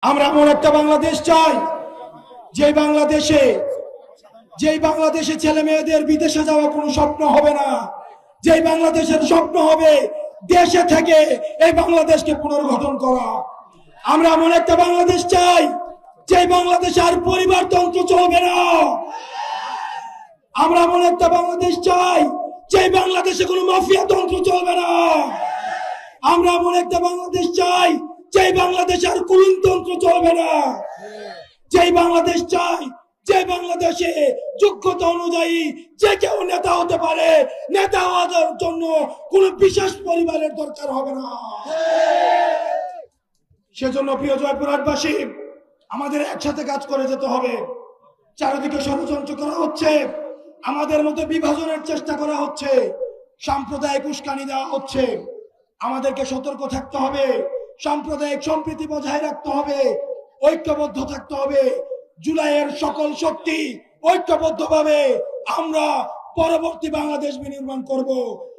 আমরা এমন একটা বাংলাদেশ চাই যেই বাংলাদেশে ছেলে মেয়েদের বিদেশে যাওয়া কোনো স্বপ্ন হবে না। যেই বাংলাদেশের স্বপ্ন হবে দেশে থেকে এই বাংলাদেশকে পুনর্গঠন করা। আমরা এমন একটা বাংলাদেশ চাই যেই বাংলাদেশে আর পরিবারতন্ত্র চলবে না। আমরা এমন একটা বাংলাদেশ চাই যেই বাংলাদেশে কোনো মাফিয়া তন্ত্র চলবে না। আমরা এমন একটা বাংলাদেশ চাই যেই বাংলাদেশে আর কুলুনতন্ত্র চলবে না। যেই বাংলাদেশ চাই যে বাংলাদেশে যোগ্যতা অনুযায়ী যে কেউ নেতা হতে পারে, নেতা হওয়ার জন্য কোন বিশেষ পরিবারের দরকার হবে না। সেজন্য প্রিয় জয়পুরহাটবাসী, আমাদের একসাথে কাজ করে যেতে হবে। চারিদিকে ষড়যন্ত্র করা হচ্ছে, আমাদের মধ্যে বিভাজনের চেষ্টা করা হচ্ছে, সাম্প্রদায়িক উস্কানি দেওয়া হচ্ছে। আমাদেরকে সতর্ক থাকতে হবে, সাম্প্রদায়িক সম্প্রীতি বজায় রাখতে হবে, ঐক্যবদ্ধ থাকতে হবে। জুলাইয়ের সকল শক্তি ঐক্যবদ্ধভাবে আমরা পরবর্তী বাংলাদেশ বিনির্মাণ করব।